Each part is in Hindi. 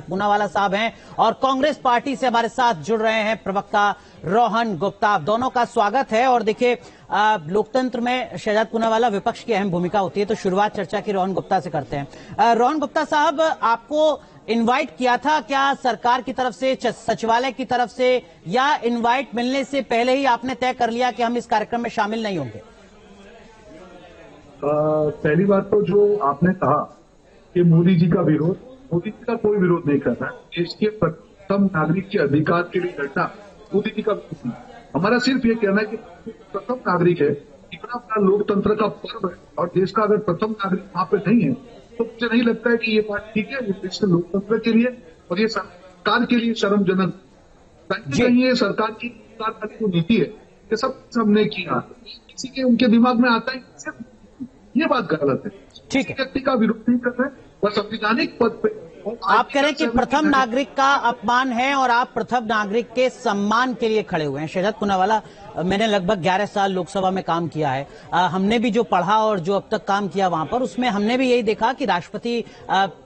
पूनावाला साहब हैं और कांग्रेस पार्टी से हमारे साथ जुड़ रहे हैं प्रवक्ता रोहन गुप्ता। दोनों का स्वागत है। और देखिए, लोकतंत्र में शहजाद पूनावाला विपक्ष की अहम भूमिका होती है, तो शुरुआत चर्चा की रोहन गुप्ता से करते हैं। रोहन गुप्ता साहब, आपको इनवाइट किया था क्या सरकार की तरफ से, सचिवालय की तरफ से, या इनवाइट मिलने से पहले ही आपने तय कर लिया कि हम इस कार्यक्रम में शामिल नहीं होंगे? पहली बात तो जो आपने कहा कि मोदी जी का विरोध, मोदी जी का कोई विरोध नहीं करना है। देश के प्रथम नागरिक के अधिकार के लिए लड़ना मोदी जी का विरोध नहीं। हमारा सिर्फ ये कहना है कि प्रथम नागरिक है, इतना बड़ा लोकतंत्र का पर्व है और देश का अगर प्रथम नागरिक वहां पे नहीं है तो मुझे नहीं लगता है कि ये बात ठीक है। ये देश के लोकतंत्र के लिए और ये सरकार के लिए शर्मजनक कहीं ये सरकार की जो नीति है ये सब हमने किया, किसी के उनके दिमाग में आता है सिर्फ ये बात गलत है। ठीक है, व्यक्ति का विरोध नहीं कर रहे, वह संवैधानिक पद पे। आप कह रहे हैं कि प्रथम नागरिक का अपमान है और आप प्रथम नागरिक के सम्मान के लिए खड़े हुए हैं। शहजाद पूनावाला, मैंने लगभग 11 साल लोकसभा में काम किया है। हमने भी जो पढ़ा और जो अब तक काम किया वहां पर, उसमें हमने भी यही देखा कि राष्ट्रपति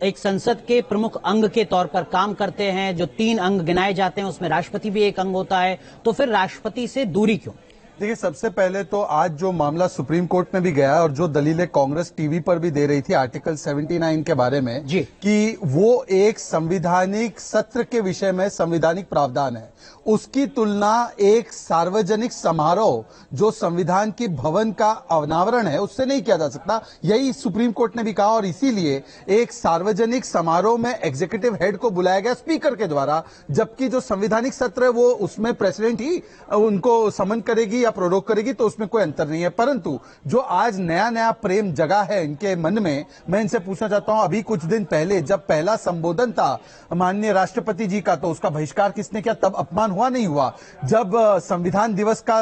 एक संसद के प्रमुख अंग के तौर पर काम करते हैं। जो 3 अंग गिनाए जाते हैं उसमें राष्ट्रपति भी एक अंग होता है, तो फिर राष्ट्रपति से दूरी क्यों? देखिए, सबसे पहले तो आज जो मामला सुप्रीम कोर्ट में भी गया और जो दलीलें कांग्रेस टीवी पर भी दे रही थी आर्टिकल 79 के बारे में जी, कि वो एक संविधानिक सत्र के विषय में संवैधानिक प्रावधान है, उसकी तुलना एक सार्वजनिक समारोह जो संविधान की भवन का अनावरण है उससे नहीं किया जा सकता। यही सुप्रीम कोर्ट ने भी कहा और इसीलिए एक सार्वजनिक समारोह में एग्जीक्यूटिव हेड को बुलाया गया स्पीकर के द्वारा, जबकि जो संवैधानिक सत्र है वो उसमें प्रेसिडेंट ही उनको समन करेगी या प्रोरोक करेगी, तो उसमें कोई अंतर नहीं है। परंतु जो आज नया नया प्रेम जगा है इनके मन में, मैं इनसे पूछना चाहता हूं, अभी कुछ दिन पहले जब पहला संबोधन था माननीय राष्ट्रपति जी का, तो उसका बहिष्कार किसने किया? तब अपमान हुआ नहीं हुआ? जब संविधान दिवस का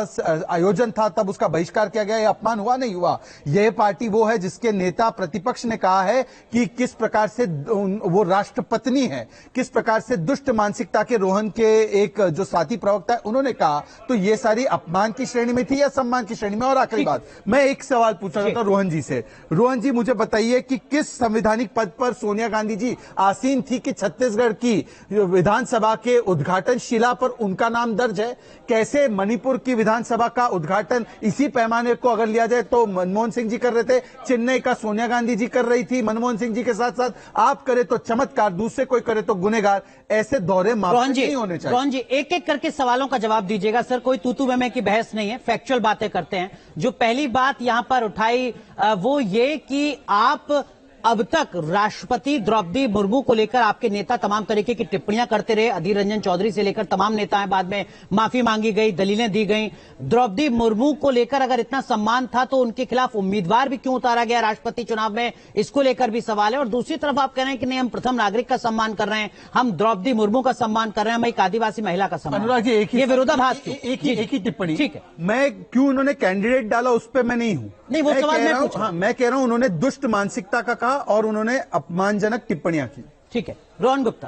आयोजन था तब उसका बहिष्कार किया गया, यह अपमान हुआ नहीं हुआ? यह पार्टी वो है जिसके नेता प्रतिपक्ष ने कहा है कि किस प्रकार से वो राष्ट्रपत्नी है, किस प्रकार से दुष्ट मानसिकता के रोहन के एक जो साथी प्रवक्ता है उन्होंने कहा। तो ये सारी अपमान की श्रेणी में थी या सम्मान की श्रेणी में? और आखिरी बात, मैं एक सवाल पूछना चाहता हूं रोहन जी से। रोहन जी, मुझे बताइए कि किस संवैधानिक पद पर सोनिया गांधी जी आसीन थी कि छत्तीसगढ़ की विधानसभा के उद्घाटन शिला पर उनका नाम दर्ज है? कैसे मणिपुर की विधानसभा का उद्घाटन इसी पैमाने को अगर लिया जाए तो मनमोहन सिंह जी कर रहे थे, चेन्नई का सोनिया गांधी जी कर रही थी मनमोहन सिंह जी के साथ साथ, आप करे तो चमत्कार, दूसरे कोई करे तो गुनेगार। ऐसे दौरे माफी नहीं होने चाहिए। रोहन जी, एक एक करके सवालों का जवाब दीजिएगा सर, कोई तू मैं की बहस नहीं है, फैक्चुअल बातें करते हैं। जो पहली बात यहां पर उठाई वो ये कि आप अब तक राष्ट्रपति द्रौपदी मुर्मू को लेकर आपके नेता तमाम तरीके की टिप्पणियां करते रहे। अधीर रंजन चौधरी से लेकर तमाम नेताएं, बाद में माफी मांगी गई, दलीलें दी गई। द्रौपदी मुर्मू को लेकर अगर इतना सम्मान था तो उनके खिलाफ उम्मीदवार भी क्यों उतारा गया राष्ट्रपति चुनाव में? इसको लेकर भी सवाल है। और दूसरी तरफ आप कह रहे हैं कि नहीं, हम प्रथम नागरिक का सम्मान कर रहे हैं, हम द्रौपदी मुर्मू का सम्मान कर रहे हैं, हम एक आदिवासी महिला का सम्मान। अनुराग जी, ये विरोधाभास क्यों? एक ही टिप्पणी, ठीक है। मैं क्यों उन्होंने कैंडिडेट डाला उस पर मैं नहीं हूं। नहीं, वो सवाल मैं कह रहा हूं उन्होंने दुष्ट मानसिकता का कहा और उन्होंने अपमानजनक टिप्पणियां की। ठीक है, रोहन गुप्ता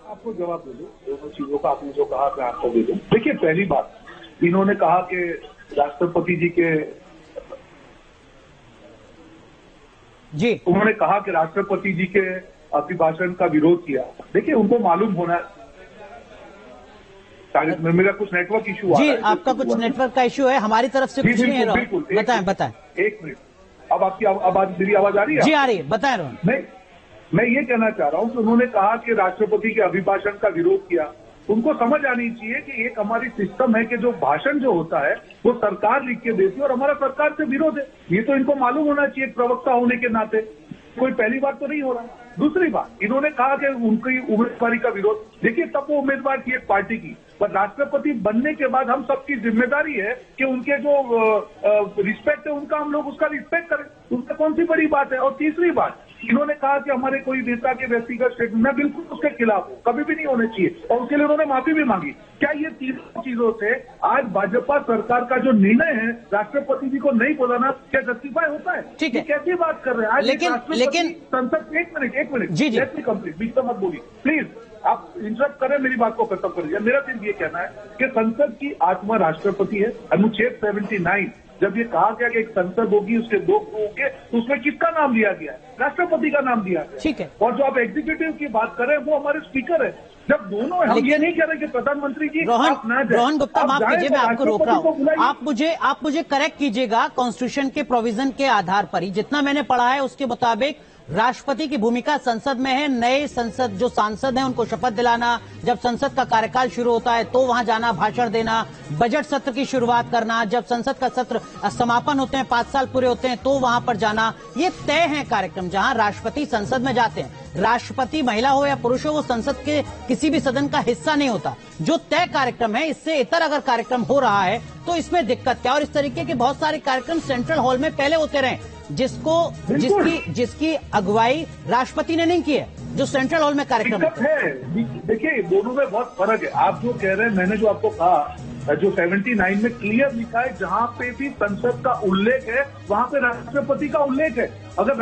आपको जवाब दे दूं दोनों चीजों का। आपने जो कहा मैं आपको दे दूं। देखिए, पहली बात, इन्होंने कहा कि राष्ट्रपति जी के उन्होंने कहा कि राष्ट्रपति जी के अभिभाषण का विरोध किया। देखिए, उनको मालूम होना, मेरा कुछ नेटवर्क इशू जी, आपका कुछ नेटवर्क का इशू है, हमारी तरफ से कुछ नहीं है। बिल्कुल, बताएं। एक मिनट, अब आपकी आवाज, मेरी आवाज आ रही है? जी आ रही है, बताएं रोहन। मैं ये कहना चाह रहा हूं कि उन्होंने कहा कि राष्ट्रपति के अभिभाषण का विरोध किया। उनको समझ आनी चाहिए कि एक हमारी सिस्टम है कि जो भाषण जो होता है वो सरकार लिख के देती है और हमारा सरकार से विरोध है। ये तो इनको मालूम होना चाहिए प्रवक्ता होने के नाते। कोई पहली बात तो नहीं हो रहा। दूसरी बात, इन्होंने कहा कि उनकी उम्मीदवारी का विरोध। देखिए, तब वो उम्मीदवार थी एक पार्टी की, पर राष्ट्रपति बनने के बाद हम सबकी जिम्मेदारी है कि उनके जो रिस्पेक्ट है उनका, हम लोग उसका रिस्पेक्ट करें। उसमें कौन सी बड़ी बात है? और तीसरी बात, इन्होंने कहा कि हमारे कोई नेता के व्यक्तिगत स्टेटमेंट, मैं बिल्कुल उसके खिलाफ हूं, कभी भी नहीं होने चाहिए, और उसके लिए उन्होंने माफी भी मांगी। क्या ये तीनों चीजों से आज भाजपा सरकार का जो निर्णय है राष्ट्रपति जी को नहीं बुलाना, क्या जस्टिफाई होता है? ठीक है, कैसी बात कर रहे हैं आज? लेकिन संसद, एक मिनट जी कंप्लीट, बीच में मत बोलिए प्लीज। आप इंटरप्ट करें, मेरी बात को खत्म करिए। मेरा सिर्फ ये कहना है कि संसद की आत्मा राष्ट्रपति है। अनुच्छेद 79 जब ये कहा गया कि एक संसद होगी, उसके 2 गृह होंगे, तो उसमें किसका नाम लिया गया है? राष्ट्रपति का नाम दिया गया। ठीक है। और जो आप एग्जीक्यूटिव की बात कर रहे हैं वो हमारे स्पीकर है। जब दोनों है, हम ये नहीं कह रहे कि प्रधानमंत्री जी आप ना जाए। रोहन गुप्ता, माफ कीजिए, मैं आपको रोक रहा हूँ। बुलाइए। आप मुझे करेक्ट कीजिएगा कॉन्स्टिट्यूशन के प्रोविजन के आधार पर ही। जितना मैंने पढ़ा है उसके मुताबिक राष्ट्रपति की भूमिका संसद में है। नए संसद जो सांसद हैं उनको शपथ दिलाना, जब संसद का कार्यकाल शुरू होता है तो वहां जाना, भाषण देना, बजट सत्र की शुरुआत करना, जब संसद का सत्र समापन होते हैं, 5 साल पूरे होते हैं तो वहां पर जाना, ये तय है कार्यक्रम जहां राष्ट्रपति संसद में जाते हैं। राष्ट्रपति महिला हो या पुरुष हो, वो संसद के किसी भी सदन का हिस्सा नहीं होता। जो तय कार्यक्रम है, इससे इतर अगर कार्यक्रम हो रहा है तो इसमें दिक्कत क्या? और इस तरीके के बहुत सारे कार्यक्रम सेंट्रल हॉल में पहले होते रहे जिसकी अगुवाई राष्ट्रपति ने नहीं की है, जो सेंट्रल हॉल में कार्यक्रम है। देखिए, दोनों में बहुत फर्क है। आप जो कह रहे हैं, मैंने जो आपको कहा, जो 79 में क्लियर लिखा है, जहां पे भी संसद का उल्लेख है वहां पे राष्ट्रपति का उल्लेख है। अगर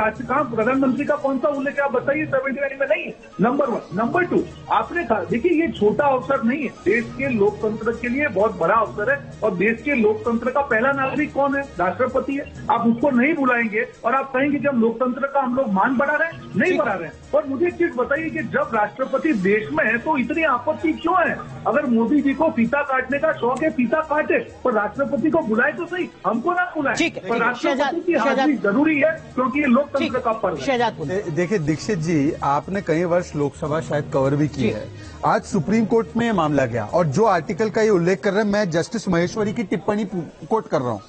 प्रधानमंत्री का कौन सा उल्लेख है आप बताइए? 79 में नहीं है। नंबर 1। नंबर 2, आपने कहा, देखिए ये छोटा अवसर नहीं है, देश के लोकतंत्र के लिए बहुत बड़ा अवसर है। और देश के लोकतंत्र का पहला नागरिक कौन है? राष्ट्रपति है। आप उसको नहीं बुलाएंगे और आप कहेंगे कि हम लोकतंत्र का हम लोग मान बढ़ा रहे हैं? नहीं बढ़ा रहे हैं। और मुझे एक चीज बताइए कि जब राष्ट्रपति देश में है तो इतनी आपत्ति क्यों है? अगर मोदी जी को फीता काटने का शौक है, फीता काटे, पर राष्ट्रपति को बुलाए तो सही, हमको ना बुलाए। पर राष्ट्रपति की हाजिरी जरूरी है क्योंकि ये लोकतंत्र का पर्व है। देखिए दीक्षित जी, आपने कई वर्ष लोकसभा शायद कवर भी की है। आज सुप्रीम कोर्ट में ये मामला गया और जो आर्टिकल का ये उल्लेख कर रहे हैं, मैं जस्टिस महेश्वरी की टिप्पणी कोट कर रहा हूं।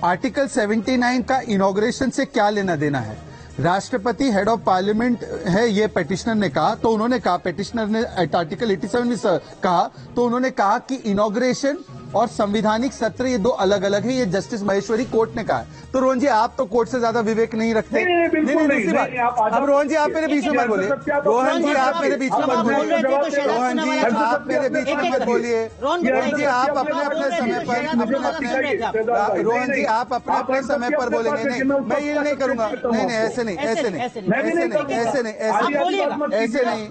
आर्टिकल 79 का इनॉग्रेशन से क्या लेना देना है? राष्ट्रपति हेड ऑफ पार्लियामेंट है, ये पेटिशनर ने कहा, तो उन्होंने कहा, पेटिशनर ने आर्टिकल 87 में कहा, तो उन्होंने कहा कि इनॉग्रेशन और संविधानिक सत्र ये 2 अलग अलग है। ये जस्टिस महेश्वरी कोर्ट ने कहा है। तो रोहन जी, आप तो कोर्ट से ज्यादा विवेक नहीं रखते। नहीं, दूसरी बात, अब रोहन जी आप मेरे बीच में मत बोलिए। रोहन जी आप मेरे बीच में मत बोलिए। रोहन जी आप मेरे बीच में मत बोलिए। रोहन जी आप अपने अपने समय पर, रोहन जी आप अपने अपने समय पर बोलेंगे। नहीं, मैं ये नहीं करूंगा। नहीं, ऐसे नहीं, ऐसे नहीं, ऐसे नहीं, ऐसे नहीं, ऐसे नहीं, ऐसे नहीं,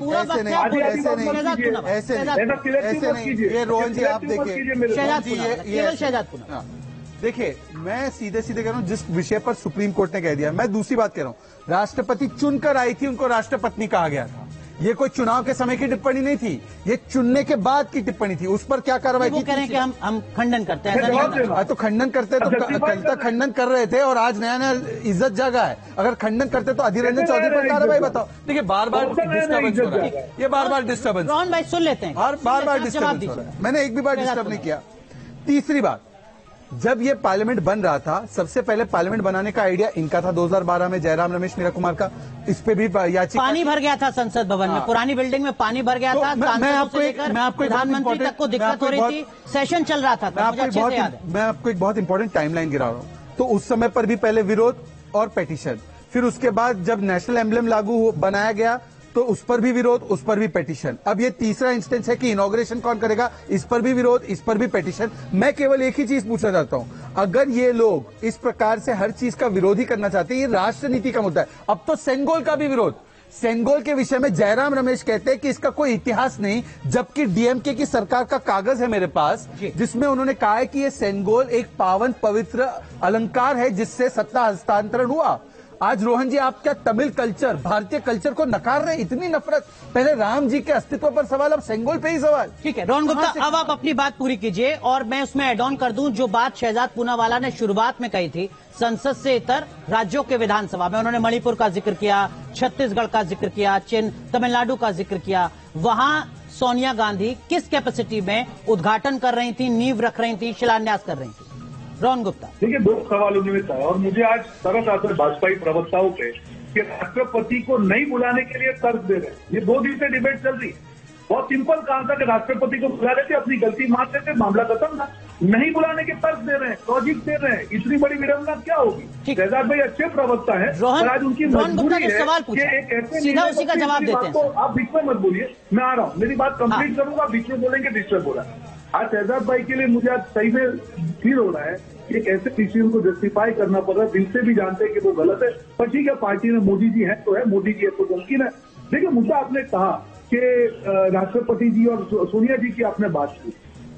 ऐसे नहीं, ऐसे नहीं। ये रोहन जी आप देखिए, देखिए, मैं सीधे सीधे कह रहा हूं, जिस विषय पर सुप्रीम कोर्ट ने कह दिया। मैं दूसरी बात कह रहा हूं, राष्ट्रपति चुनकर आई थी, उनको राष्ट्रपत्नी कहा गया था। ये कोई चुनाव के समय की टिप्पणी नहीं थी, ये चुनने के बाद की टिप्पणी थी। उस पर क्या कार्रवाई की? कह रहे हैं कि हम खंडन करते हैं। तो खंडन करते तो कल तक खंडन कर रहे थे और आज नया नया इज्जत जागा है। अगर खंडन करते तो अधीर रंजन चौधरी पर कार्रवाई बताओ। देखिए, बार बार डिस्टर्बेंस हो रहा है, ये बार बार डिस्टर्बेंस। रोहन भाई सुन लेते हैं, बार बार डिस्टर्बेंस हो रहा है। मैंने एक भी बार डिस्टर्ब नहीं किया। तीसरी बात, जब ये पार्लियामेंट बन रहा था, सबसे पहले पार्लियामेंट बनाने का आइडिया इनका था 2012 में, जयराम रमेश मीरा कुमार का। इस पे भी याचिका, पानी भर गया था संसद भवन में, पुरानी बिल्डिंग में पानी भर गया था। मैं आपको प्रधानमंत्री तक को दिक्कत हो रही थी, सेशन चल रहा था। मैं आपको एक बहुत इंपॉर्टेंट टाइमलाइन गिरा रहा हूं। तो उस समय पर भी पहले विरोध और पेटिशन, फिर उसके बाद जब नेशनल एम्ब्लेम लागू बनाया गया तो उस पर भी विरोध, उस पर भी पेटिशन। अब ये तीसरा इंस्टेंस है कि इनॉग्रेशन कौन करेगा, इस पर भी विरोध, इस पर भी पेटिशन। मैं केवल एक ही चीज पूछना चाहता हूं, अगर ये लोग इस प्रकार से हर चीज का विरोध ही करना चाहते हैं, ये राष्ट्र नीति का मुद्दा है। अब तो सेंगोल का भी विरोध, सेंगोल के विषय में जयराम रमेश कहते हैं कि इसका कोई इतिहास नहीं, जबकि डीएमके की सरकार का कागज है मेरे पास, जिसमें उन्होंने कहा है कि ये सेंगोल एक पावन पवित्र अलंकार है जिससे सत्ता हस्तांतरण हुआ। आज रोहन जी, आप क्या तमिल कल्चर, भारतीय कल्चर को नकार रहे? इतनी नफरत, पहले राम जी के अस्तित्व पर सवाल, अब सेंगोल पे ही सवाल। ठीक है रोहन गुप्ता, अब आप अपनी बात पूरी कीजिए और मैं उसमें एड ऑन कर दूं जो बात शहजाद पूनावाला ने शुरुआत में कही थी। संसद से इतर राज्यों के विधानसभा में उन्होंने मणिपुर का जिक्र किया, छत्तीसगढ़ का जिक्र किया, तमिलनाडु का जिक्र किया। वहां सोनिया गांधी किस कैपेसिटी में उद्घाटन कर रही थी, नींव रख रही थी, शिलान्यास कर रही थी? रोहन गुप्ता, देखिए, 2 सवाल उन्होंने कहा और मुझे आज तरस आता है भाजपाई प्रवक्ताओं पे कि राष्ट्रपति को नहीं बुलाने के लिए तर्क दे रहे हैं। ये 2 दिन से डिबेट चल रही। बहुत सिंपल कहा था कि राष्ट्रपति को बुला लेते, अपनी गलती मान लेते, मामला खत्म था। नहीं बुलाने के तर्क दे रहे हैं, लॉजिक दे रहे हैं। इतनी बड़ी विडंबना क्या होगी? शहजाद भाई अच्छे प्रवक्ता है, आज उनकी मजबूरी है कि एक ऐसे सीधा उसी का जवाब देते हैं। आप बीच में मत बोलिए, मैं आ रहा हूँ, मेरी बात कंप्लीट करूंगा, बीच में बोलेंगे डिस्टर्ब हो रहा है। आज शहजाद भाई के लिए मुझे आज सही में फील हो रहा है कि एक ऐसे डिसीजन को जस्टिफाई करना पड़ रहा है। दिल से भी जानते हैं कि वो गलत है, पर ठीक है, पार्टी में मोदी जी है तो है, मोदी जी है तो मुमकिन है। देखिए, मुद्दा आपने कहा कि राष्ट्रपति जी और सोनिया जी की आपने बात की।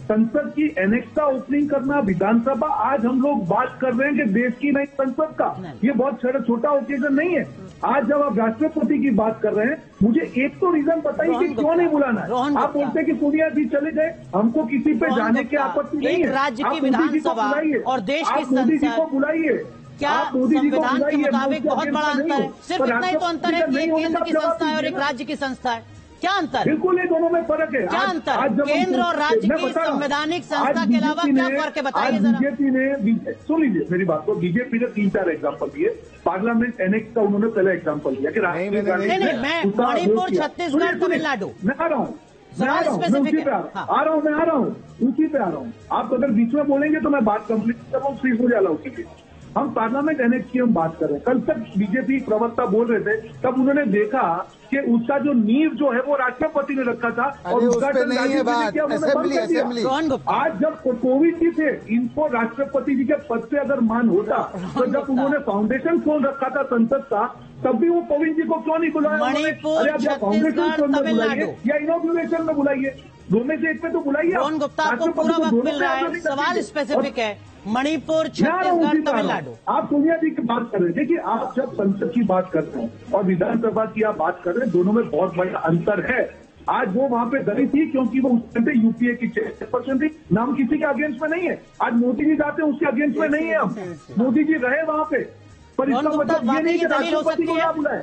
संसद की एनेक्स का ओपनिंग करना, विधानसभा, आज हम लोग बात कर रहे हैं कि देश की नहीं संसद का, ये बहुत छोटा ओकेजन नहीं है। आज जब आप राष्ट्रपति की बात कर रहे हैं, मुझे एक तो रीजन बताइए कि क्यों नहीं बुलाना है। आप बोलते हैं कि सोनिया जी चले गए, हमको किसी पे जाने की आपत्ति नहीं है। राज्य की विधानसभा और देश की मोदी जी को संसद, बुलाइए, क्या संविधान के मुताबिक बहुत बड़ा अंतर है? सिर्फ इतना ही तो अंतर है कि एक केंद्र की संस्था है और एक राज्य की संस्था है। क्या अंतर है? बिल्कुल, ये दोनों में फर्क है। क्या अंतर है? केंद्र और राज्य की संवैधानिक संस्था के अलावा क्या फर्क है, बताइए जरा। बीजेपी ने, सुन लीजिए मेरी बात को, बीजेपी ने 3-4 एग्जाम्पल दिए। पार्लियामेंट एनेक्स का उन्होंने पहले एग्जाम्पल दिया कि नहीं, मैं मणिपुर, छत्तीसगढ़, तमिलनाडु, मैं आ रहा हूँ, सवाल मैं स्पेसिफिक है। आ रहा हूँ, उसी पे आ रहा हूँ। आप अगर बीच में बोलेंगे तो मैं बात कंप्लीट कर रहा हूँ, फ्रीज हो जाला उसी पे। हम पार्लियामेंट एनेक्स की हम बात कर रहे हैं। कल तक बीजेपी प्रवक्ता बोल रहे थे, तब उन्होंने देखा कि उसका जो नींव जो है वो राष्ट्रपति ने रखा था और उद्घाटन आज जब कोविड जी थे, इनको राष्ट्रपति जी के पद से अगर मान होता तो जब उन्होंने फाउंडेशन खोल रखा था संसद का, तब भी वो कोविंद जी को क्यों नहीं बुलाया? मणिपुर, छत्तीसगढ़, तमिलनाडु या इनॉग्रेशन में बुलाइए, दोनों से एक पे तो बुलाइए। रोहन गुप्ता, आपको पूरा वक्त मिल रहा है, सवाल स्पेसिफिक है। मणिपुर, छत्तीसगढ़, तमिलनाडु। आप सोनिया जी की बात कर रहे हैं। देखिए, आप जब संसद की बात करते हैं और विधानसभा की आप बात कर रहे हैं, दोनों में बहुत बड़ा अंतर है। आज वो वहां पे डरी थी क्योंकि वो उस टाइम पे यूपीए की चेयरपर्सन थी, नाम किसी के अगेंस्ट में नहीं है। आज मोदी जी जाते हैं, उसके अगेंस्ट में नहीं है। हम मोदी जी रहे वहां पे, पर इसका मतलब ये नहीं कि राष्ट्रपति को ना बुलाए।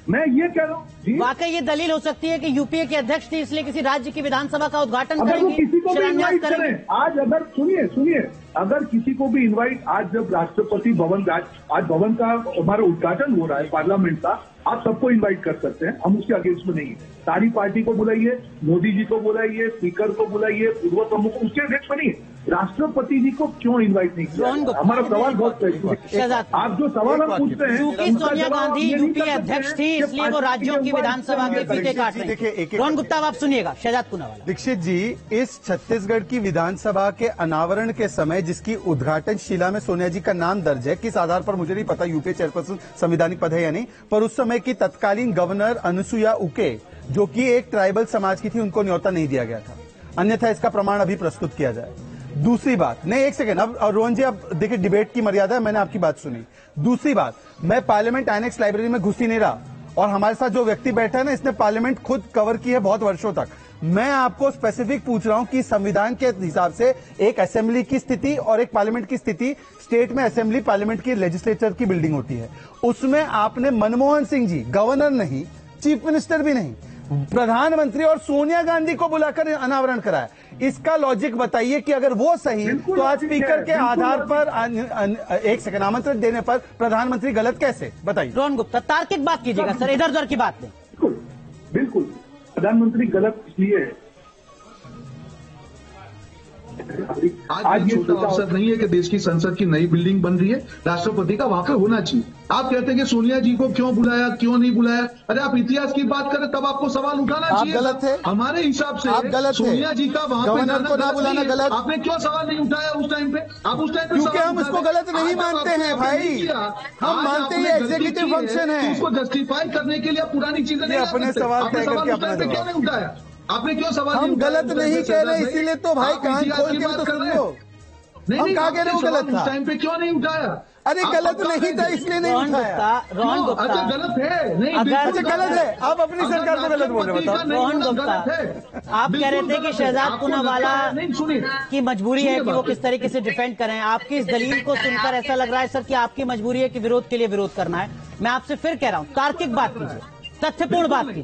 मैं ये कह रहा हूँ, वाकई ये दलील हो सकती है कि यूपीए के अध्यक्ष थे, इसलिए किसी राज्य की विधानसभा का उद्घाटन अगर वो करेंगे, किसी को भी इन्वाइट करेंगे। करें, आज अगर सुनिए, अगर किसी को भी इन्वाइट, आज जब राष्ट्रपति भवन, आज भवन का हमारा उद्घाटन हो रहा है पार्लियामेंट का, आप सबको इन्वाइट कर सकते हैं, हम उसके अगेंस्ट में नहीं है। सारी पार्टी को बुलाइए, मोदी जी को बुलाइए, स्पीकर को बुलाइए, पूर्व प्रमुख, उसके अगेंस्ट में नहीं है। राष्ट्रपति जी को क्यों इन्वाइट नहीं किया? हमारा सवाल बहुत है। आप जो सवाल हम पूछते हैं, क्योंकि सोनिया गांधी यूपीए अध्यक्ष थी, इसलिए वो राज्यों की विधानसभा के फीते काट रहे हैं। रोहन गुप्ता, आप सुनिएगा, शहजाद पूनावाला। दीक्षित जी, इस छत्तीसगढ़ की विधानसभा के अनावरण के समय जिसकी उद्घाटन शिला में सोनिया जी का नाम दर्ज है, किस आधार पर मुझे नहीं पता, यूपीए चेयरपर्सन संवैधानिक पद है या नहीं, पर उस समय की तत्कालीन गवर्नर अनुसुईया उके, जो कि एक ट्राइबल समाज की थी, उनको न्योता नहीं दिया गया था। अन्यथा इसका प्रमाण अभी प्रस्तुत किया जाए। दूसरी बात, नहीं एक सेकेंड, अब रोहन जी, अब देखिए डिबेट की मर्यादा है, मैंने आपकी बात सुनी। दूसरी बात, मैं पार्लियामेंट एनेक्स लाइब्रेरी में घुस ही नहीं रहा, और हमारे साथ जो व्यक्ति बैठा है ना, इसने पार्लियामेंट खुद कवर की है बहुत वर्षों तक। मैं आपको स्पेसिफिक पूछ रहा हूं कि संविधान के हिसाब से एक असेंबली की स्थिति और एक पार्लियामेंट की स्थिति, स्टेट में असेंबली पार्लियामेंट की लेजिस्लेचर की बिल्डिंग होती है, उसमें आपने मनमोहन सिंह जी, गवर्नर नहीं, चीफ मिनिस्टर भी नहीं, प्रधानमंत्री और सोनिया गांधी को बुलाकर अनावरण कराया। इसका लॉजिक बताइए कि अगर वो सही, तो आज स्पीकर के आधार पर एक सेकंड आमंत्रण देने पर प्रधानमंत्री गलत कैसे, बताइए। रोहन गुप्ता, तार्किक बात कीजिएगा सर, इधर उधर की बात नहीं। बिल्कुल प्रधानमंत्री गलत इसलिए है, आज ये छोटा अवसर नहीं है कि देश की संसद की नई बिल्डिंग बन रही है, राष्ट्रपति का वहां पे होना चाहिए। आप कहते हैं कि सोनिया जी को क्यों बुलाया, क्यों नहीं बुलाया? अरे आप इतिहास की बात करें तब आपको सवाल उठाना चाहिए। गलत है, हमारे हिसाब से आप गलत सोनिया जी का वहां पे गवर्नर को ना बुलाना गलत। आपने क्यों सवाल नहीं उठाया उस टाइम पे? आप उस टाइम पे, क्योंकि हम उसको गलत नहीं मानते हैं भाई, हम मानते हैं एग्जीक्यूटिव फंक्शन है। उसको जस्टिफाई करने के लिए आप पुरानी चीजें नहीं अपने सवाल तय करके अपना क्यों नहीं उठाया? आपने क्यों सवाल? हम गलत नहीं कह रहे, इसीलिए तो भाई कान खोल के तो सुन लो। हम कहा कह रहे हो गलत था, उस टाइम पे क्यों नहीं उठाया? अरे गलत नहीं था इसलिए नहीं उठाया। रोहन गुप्ता, अच्छा गलत है, नहीं अगर गलत है, आप अपनी सरकार को गलत बोल रहे हो, बताओ। रोहन गुप्ता, आप कह रहे थे कि शहजाद पूनावाला की मजबूरी है कि वो किस तरीके से डिफेंड करें। आपकी इस दलील को सुनकर ऐसा लग रहा है सर कि आपकी मजबूरी है कि विरोध के लिए विरोध करना है। मैं आपसे फिर कह रहा हूं, तार्किक बात कीजिए, तथ्यपूर्ण बात की।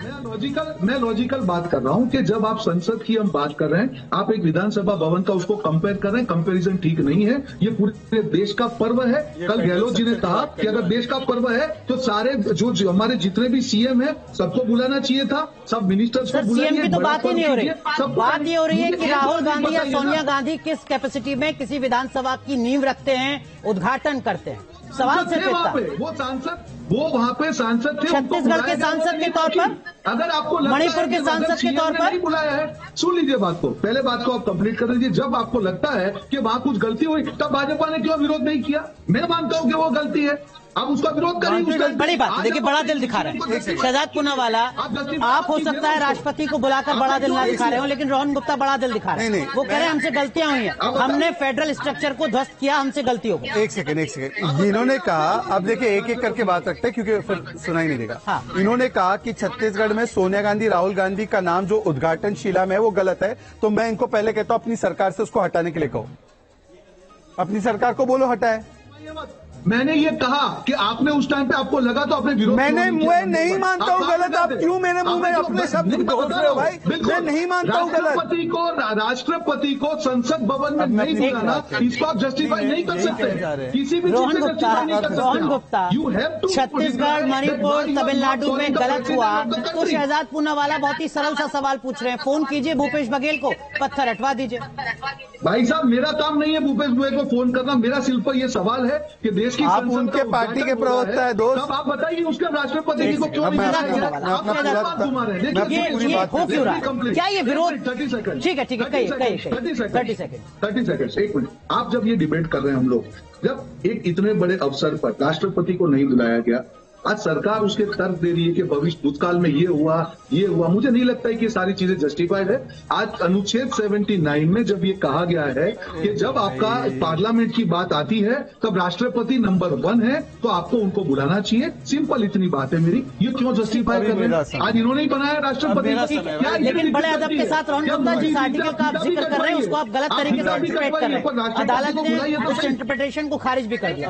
मैं लॉजिकल बात कर रहा हूं कि जब आप संसद की हम बात कर रहे हैं, आप एक विधानसभा भवन का उसको कंपेयर कर रहे हैं, कंपैरिजन ठीक नहीं है। ये पूरे देश का पर्व है। कल गहलोत जी ने कहा कि अगर देश का पर्व है तो सारे जो हमारे जितने भी सीएम है सबको बुलाना चाहिए था, सब मिनिस्टर्स को बुलाइए। सीएम की तो बात ही नहीं हो रही, बात ये हो रही है कि राहुल गांधी या सोनिया गांधी किस कैपेसिटी में किसी विधानसभा की नींव रखते हैं, उद्घाटन करते हैं। सवाल सिर्फ इतना। वो सांसद, वो वहाँ पे सांसद थे, छत्तीसगढ़ के सांसद के तौर पर, अगर आपको मणिपुर के सांसद के तौर पर नहीं बुलाया है, सुन लीजिए बात को, पहले बात को आप कंप्लीट कर लीजिए। जब आपको लगता है कि वहाँ कुछ गलती हुई, तब भाजपा ने क्यों विरोध नहीं किया? मैं मानता हूँ कि वो गलती है। आप उसका विरोध करिए। उस टाइम बड़ी बात है, देखिए बड़ा दिल दिखा रहे हैं शहजाद पूनावाला। आप हो सकता है राष्ट्रपति को बुलाकर बड़ा दिल ना दिखा रहे हो, लेकिन रोहन गुप्ता बड़ा दिल दिखा रहे हैं। वो कह रहे हैं हमसे गलतियां हुई हैं, हमने फेडरल स्ट्रक्चर को ध्वस्त किया, हमसे गलती हो गई। एक सेकंड इन्होंने कहा, अब देखिए एक एक करके बात रखते हैं क्योंकि फिर सुनाई नहीं देगा। हाँ। इन्होंने कहा कि छत्तीसगढ़ में सोनिया गांधी राहुल गांधी का नाम जो उद्घाटन शिला में है वो गलत है, तो मैं इनको पहले कहता हूं अपनी सरकार से उसको हटाने के लिए कहो, अपनी सरकार को बोलो हटाए। मैंने ये कहा कि आपने उस टाइम पे आपको लगा तो अपने विरोध मैं नहीं मानता हूँ गलत। आप क्यों मेरे मुंह में अपने शब्द ढोल रहे हो भाई? मैं नहीं मानता हूँ गलत। राष्ट्रपति को संसद भवन में नहीं बुलाना, इसको आप जस्टिफाई नहीं कर सकते किसी भी रोहन गुप्ता, छत्तीसगढ़, मणिपुर, तमिलनाडु में गलत हुआ तो शहजाद पूनावाला बहुत ही सरल सा सवाल पूछ रहे हैं, फोन कीजिए भूपेश बघेल को, पत्थर हटवा दीजिए। भाई साहब मेरा काम नहीं है भूपेश बघेल को फोन करना, मेरा सिर्फ ये सवाल है कि देश की आप उनके पार्टी के प्रवक्ता है दोस्त, तब आप बताइए उसके राष्ट्रपति को क्यों नहीं हो क्यों रहा है? क्या ये विरोध? 30 सेकंड ठीक है 30 सेकंड। एक मिनट, आप जब ये डिबेट कर रहे हैं हम लोग, जब एक इतने बड़े अवसर पर राष्ट्रपति को नहीं बुलाया गया, आज सरकार उसके तर्क दे रही है कि भविष्य भूतकाल में ये हुआ। मुझे नहीं लगता है कि ये सारी चीजें जस्टिफाइड है। आज अनुच्छेद 79 में जब ये कहा गया है कि जब आपका पार्लियामेंट की बात आती है तब राष्ट्रपति नंबर 1 है तो आपको उनको बुलाना चाहिए। सिंपल इतनी बात है मेरी, ये क्यों जस्टिफाई कर रहे हैं? आज इन्होंने ही बनाया राष्ट्रपति। लेकिन बड़े अदब के साथ रोहन गुप्ता जिस आर्टिकल का आप जिक्र कर रहे हैं उसको आप गलत तरीके से इंटरप्रेट कर रहे हैं। अदालत ने उस इंटरप्रिटेशन को खारिज भी कर दिया।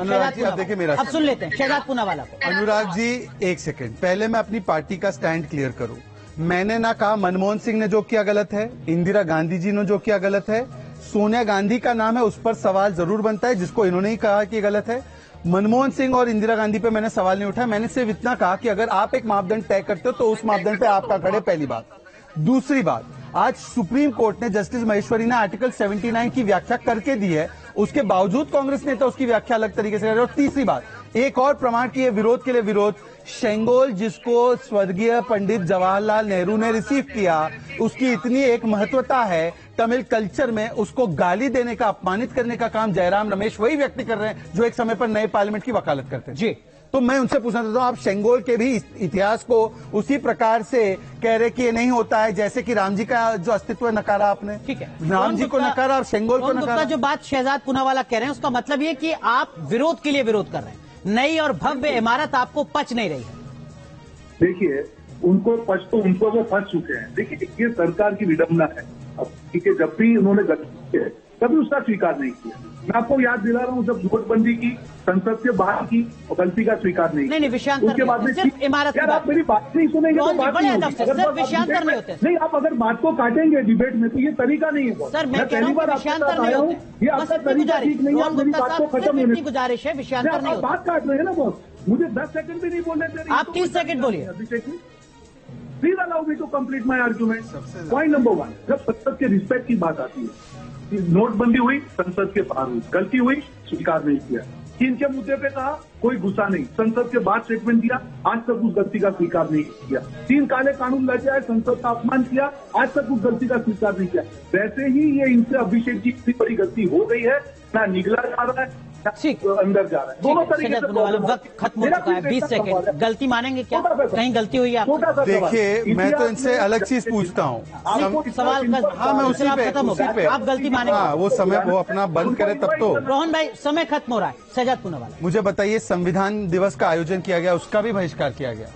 अब सुन लेते हैं शहजाद पूनावाला को। अनुराग जी एक सेकंड, पहले मैं अपनी पार्टी का स्टैंड क्लियर करूं। मैंने ना कहा मनमोहन सिंह ने जो किया गलत है, इंदिरा गांधी जी ने जो किया गलत है, सोनिया गांधी का नाम है उस पर सवाल जरूर बनता है जिसको इन्होंने ही कहा कि गलत है। मनमोहन सिंह और इंदिरा गांधी पे मैंने सवाल नहीं उठाया, मैंने सिर्फ इतना कहा कि अगर आप एक मापदंड तय करते हो तो उस मापदंड पे आपका खड़े, पहली बात। दूसरी बात, आज सुप्रीम कोर्ट ने जस्टिस महेश्वरी ने आर्टिकल 79 की व्याख्या करके दी है, उसके बावजूद कांग्रेस नेता उसकी व्याख्या अलग तरीके से कर रहे हैं। और तीसरी बात, एक और प्रमाण की विरोध के लिए विरोध, शेंगोल जिसको स्वर्गीय पंडित जवाहरलाल नेहरू ने रिसीव किया, उसकी इतनी एक महत्वता है तमिल कल्चर में, उसको गाली देने का, अपमानित करने का काम जयराम रमेश वही व्यक्ति कर रहे हैं जो एक समय पर नए पार्लियामेंट की वकालत करते हैं। जी, तो मैं उनसे पूछना चाहता हूं, आप शेंगोल के भी इतिहास को उसी प्रकार से कह रहे कि ये नहीं होता है जैसे कि राम जी का जो अस्तित्व है नकारा आपने? ठीक है, राम जी को नकारा, आप शेंगोल को नकारा। जो बात शहजाद पूनावाला कह रहे हैं उसका मतलब ये कि आप विरोध के लिए विरोध कर रहे हैं, नई और भव्य इमारत आपको पच नहीं रही है। देखिए उनको पच तो उनको वो फंस चुके हैं। देखिए ये सरकार की विडंबना है। अब ठीक है, जब भी उन्होंने गलती की है कभी उसका स्वीकार नहीं किया। मैं आपको याद दिला रहा हूँ, जब नोटबंदी की संसद से बाहर की और गलती का स्वीकार नहीं नहीं विषयांतर उसके बाद में सिर्फ इमारत। यार आप मेरी बात नहीं सुनेंगे तो बात नहीं होगी। विषयांतर नहीं होते नहीं, आप अगर बात को काटेंगे डिबेट में तो ये तरीका नहीं है सर। मैं पहली बार आपके साथ आया हूँ, ये आपका तरीका ठीक नहीं है। मेरी बात को खत्म होने की गुजारिश है, विषयांतर नहीं, बात काट रहे हैं ना बॉस, मुझे 10 सेकंड भी नहीं बोलने दे रहे। आप 30 सेकंड बोलिए। Please allow me to complete my argument. Point number 1, जब संसद के रिस्पेक्ट की बात आती है, नोटबंदी हुई, संसद के बाहर हुई, गलती हुई, स्वीकार नहीं किया। चीन के मुद्दे पे कहा, कोई गुस्सा नहीं, संसद के बाद स्टेटमेंट दिया, आज तक उस गलती का स्वीकार नहीं किया। 3 काले कानून लेके आए, संसद का अपमान किया, आज तक उस गलती का स्वीकार नहीं किया। वैसे ही ये इनसे अभिषेक जी इतनी बड़ी गलती हो गई है, ना निगला जा रहा है अंदर जा रहा है, दोनों तरीके से। वक्त खत्म हो चुका है, 20 सेकंड। गलती मानेंगे क्या? कहीं गलती हुई है? देखिए मैं तो इनसे अलग चीज पूछता हूँ, सवाल हाँ मैं उसी पे आप गलती मानेंगे? हाँ, वो समय वो अपना बंद करे तब तो। रोहन भाई समय खत्म हो रहा है, शहजाद पूनावाला मुझे बताइए, संविधान दिवस का आयोजन किया गया उसका भी बहिष्कार किया गया।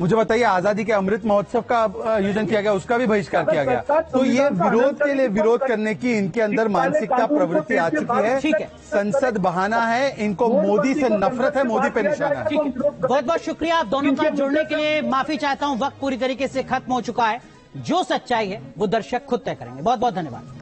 मुझे बताइए, आजादी के अमृत महोत्सव का आयोजन किया गया उसका भी बहिष्कार किया गया। तो ये विरोध के लिए विरोध करने की इनके अंदर मानसिकता प्रवृत्ति आ चुकी है। ठीक है, संसद बहाना है, इनको मोदी से नफरत है, मोदी पे निशाना है। बहुत बहुत शुक्रिया आप दोनों का जुड़ने के लिए, माफी चाहता हूं, वक्त पूरी तरीके से खत्म हो चुका है। जो सच्चाई है वो दर्शक खुद तय करेंगे। बहुत बहुत धन्यवाद।